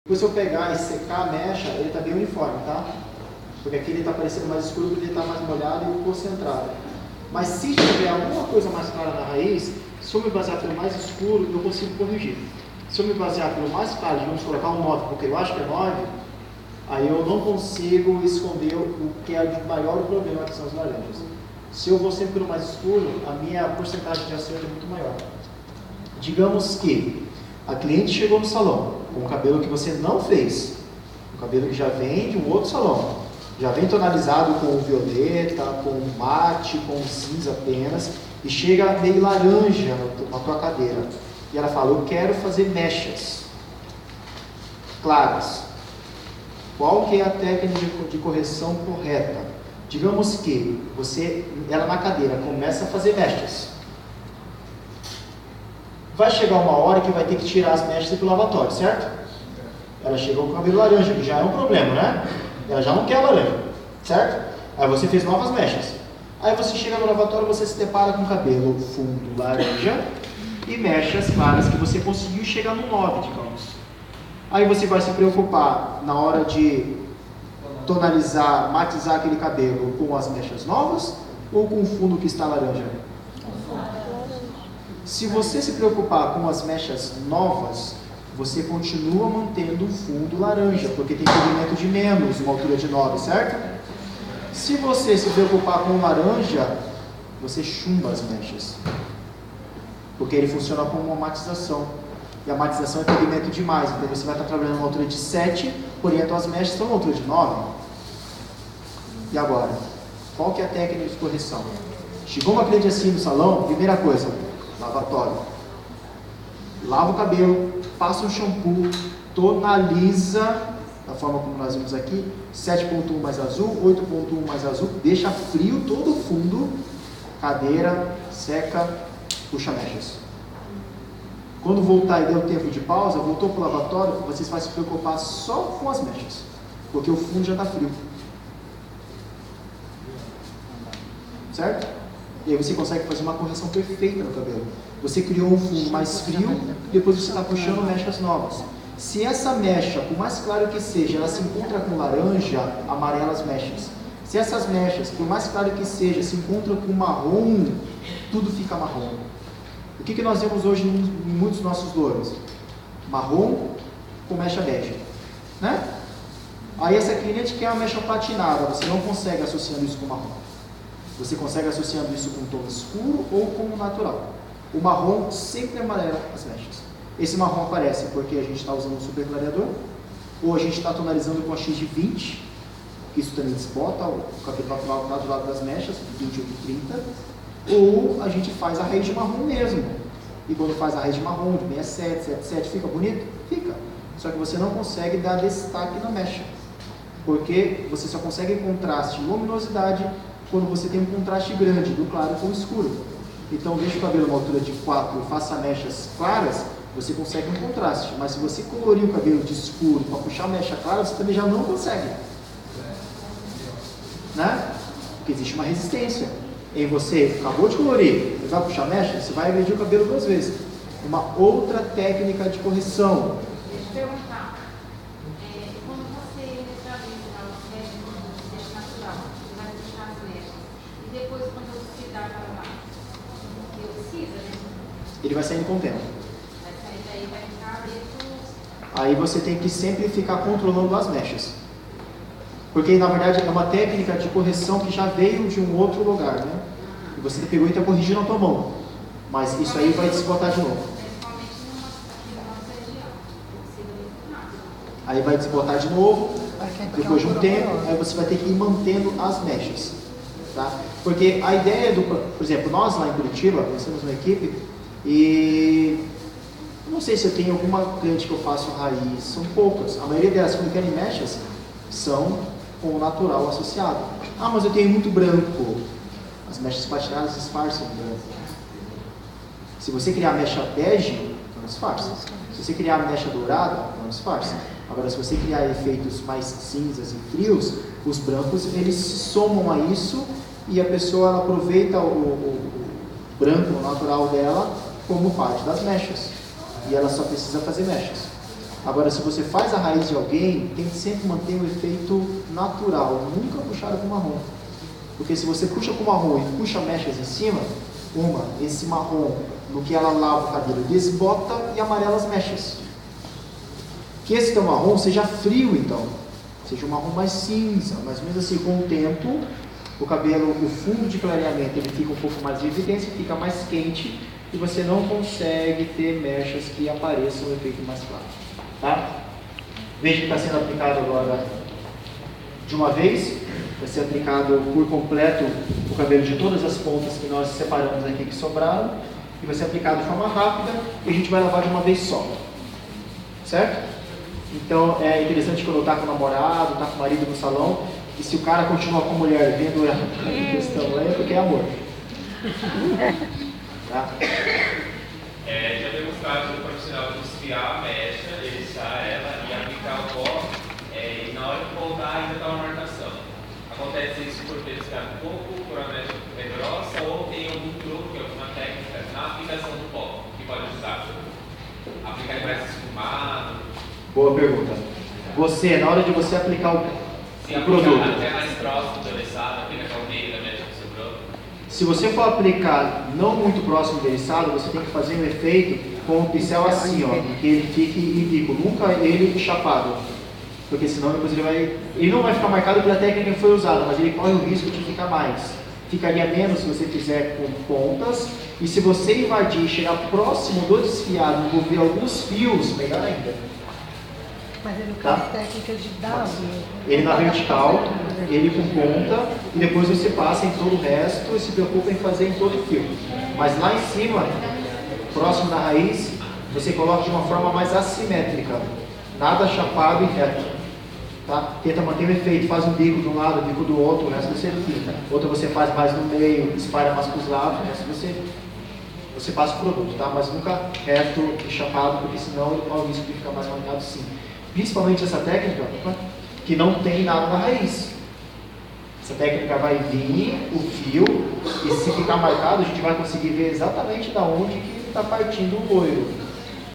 Depois se eu pegar e secar a mecha, ele está bem uniforme, tá? Porque aqui ele está parecendo mais escuro porque ele está mais molhado e concentrado. Mas se tiver alguma coisa mais clara na raiz, se eu me basear pelo mais escuro, eu consigo corrigir. Se eu me basear pelo mais claro, vamos colocar um 9, porque eu acho que é 9, aí eu não consigo esconder o que é de maior problema, que são as laranjas. Se eu vou sempre pelo mais escuro, a minha porcentagem de acerto é muito maior. Digamos que a cliente chegou no salão com um cabelo que você não fez, um cabelo que já vem de um outro salão, já vem tonalizado com violeta, com mate, com cinza apenas, e chega meio laranja na tua cadeira. E ela fala, eu quero fazer mechas claras. Qual que é a técnica de correção correta? Digamos que ela na cadeira começa a fazer mechas. Vai chegar uma hora que vai ter que tirar as mechas e ir para o lavatório, certo? Ela chegou com o cabelo laranja, que já é um problema, né? Ela já não quer laranja, certo? Aí você fez novas mechas. Aí você chega no lavatório, você se depara com cabelo fundo laranja e mechas claras que você conseguiu chegar no 9, digamos. Aí você vai se preocupar na hora de tonalizar, matizar aquele cabelo com as mechas novas ou com o fundo que está laranja? Se você se preocupar com as mechas novas, você continua mantendo o fundo laranja, porque tem pigmento de menos, uma altura de 9, certo? Se você se preocupar com o laranja, você chumba as mechas, porque ele funciona como uma matização. E a matização é pigmento demais, então você vai estar trabalhando uma altura de 7, porém as tuas mechas estão uma altura de 9. E agora? Qual que é a técnica de correção? Chegou uma cliente assim no salão, primeira coisa, lavatório. Lava o cabelo, passa um shampoo, tonaliza, da forma como nós vimos aqui, 7.1 mais azul, 8.1 mais azul, deixa frio todo o fundo, cadeira, seca, puxa mechas. Quando voltar e der o tempo de pausa, voltou para o lavatório, vocês vão se preocupar só com as mechas, porque o fundo já está frio. Certo? E aí você consegue fazer uma correção perfeita no cabelo. Você criou um fundo mais frio, depois você está puxando mechas novas. Se essa mecha, por mais claro que seja, ela se encontra com laranja, amarela as mechas. Se essas mechas, por mais claro que seja, se encontram com marrom, tudo fica marrom. O que nós vemos hoje em muitos nossos loiros? Marrom com mecha bege, né? Aí essa cliente quer uma mecha platinada, você não consegue associando isso com marrom. Você consegue associando isso com um tom escuro ou com o natural. O marrom sempre amarela as mechas. Esse marrom aparece porque a gente está usando um super clareador, ou a gente está tonalizando com a X de 20, que isso também desbota o cabelo natural do lado das mechas, 20 ou 30, ou a gente faz a raiz de marrom mesmo. E quando faz a raiz de marrom, de 67, 77, fica bonito? Fica. Só que você não consegue dar destaque na mecha, porque você só consegue contraste e luminosidade quando você tem um contraste grande, do claro com o escuro. Então, deixa o cabelo uma altura de 4 e faça mechas claras, você consegue um contraste. Mas se você colorir o cabelo de escuro para puxar mecha clara, você também já não consegue. Né? Porque existe uma resistência. E você acabou de colorir, você vai puxar mecha, você vai agredir o cabelo 2 vezes. Uma outra técnica de correção. Deixa eu perguntar. Quando você neutraliza as mechas, você deixa natural, você vai puxar as mechas. E depois, quando você dá aquela base, que precisa, né? Ele vai saindo com o tempo. Vai sair daí, vai ficar dentro. Aí você tem que sempre ficar controlando as mechas. Porque na verdade é uma técnica de correção que já veio de um outro lugar, né? E você pegou e está corrigindo a tua mão. Mas isso aí vai desbotar de novo. Aí vai desbotar de novo, depois de um tempo, aí você vai ter que ir mantendo as mechas. Tá? Porque a ideia do... Por exemplo, nós lá em Curitiba, nós temos uma equipe e... Não sei se eu tenho alguma cliente que eu faço raiz, são poucas. A maioria delas, quando querem mechas, são com o natural associado. Ah, mas eu tenho muito branco. As mechas patinadas disfarçam o branco. Se você criar mecha bege, não disfarça. Se você criar mecha dourada, não disfarça. Agora, se você criar efeitos mais cinzas e frios, os brancos eles se somam a isso e a pessoa ela aproveita o branco natural dela como parte das mechas. E ela só precisa fazer mechas. Agora, se você faz a raiz de alguém, tem que sempre manter o efeito natural, nunca puxar com marrom. Porque se você puxa com marrom e puxa mechas em cima, esse marrom, no que ela lava o cabelo, desbota e amarela as mechas. Que esse teu marrom seja frio, então. Seja um marrom mais cinza, mas mesmo assim, com o tempo, o cabelo, o fundo de clareamento, ele fica um pouco mais de evidência, fica mais quente e você não consegue ter mechas que apareçam o efeito mais claro. Tá? Veja que está sendo aplicado agora de uma vez, vai ser aplicado por completo o cabelo de todas as pontas que nós separamos aqui que sobraram, e vai ser aplicado de forma rápida e a gente vai lavar de uma vez só. Certo? Então é interessante quando está com o namorado, está com o marido no salão, e se o cara continua com a mulher vendo a questão é porque é amor. Tá? Já temos casos do profissional de desfiar a mecha, eriçar ela e aplicar o pó, e na hora de voltar ainda está uma marcação. Acontece isso porque ele fica pouco, por a mecha é grossa, ou tem algum truque, alguma técnica na aplicação do pó que pode ajudar. Aplicar ele mais esfumado. Boa pergunta. Você, na hora de você aplicar o produto, até mais próximo do eriçado, aplica com o meio da mecha que sobrou. se você for aplicar não muito próximo do eriçado, você tem que fazer um efeito com o pincel assim, ó, que ele fique em bico, nunca ele chapado, porque senão depois ele não vai ficar marcado pela técnica que foi usada, mas ele corre o risco de ficar mais. Ficaria menos se você fizer com pontas, e se você invadir e chegar próximo do desfiado, envolver alguns fios, melhor ainda. Mas ele faz técnica de W. Ele na vertical, ele com ponta, e depois você passa em todo o resto e se preocupa em fazer em todo o fio. Mas lá em cima, próximo da raiz, você coloca de uma forma mais assimétrica, nada chapado e reto. Tá? Tenta manter o efeito, faz um bico de um lado, um bico do outro, o resto você fica. Outra você faz mais no meio, espalha mais para os lados, o resto você passa o produto, tá? Mas nunca reto e chapado, porque senão ele corre o risco de ficar mais marcado sim. Principalmente essa técnica que não tem nada na raiz. Essa técnica vai vir o fio e se ficar marcado a gente vai conseguir ver exatamente da onde que está partindo o loiro.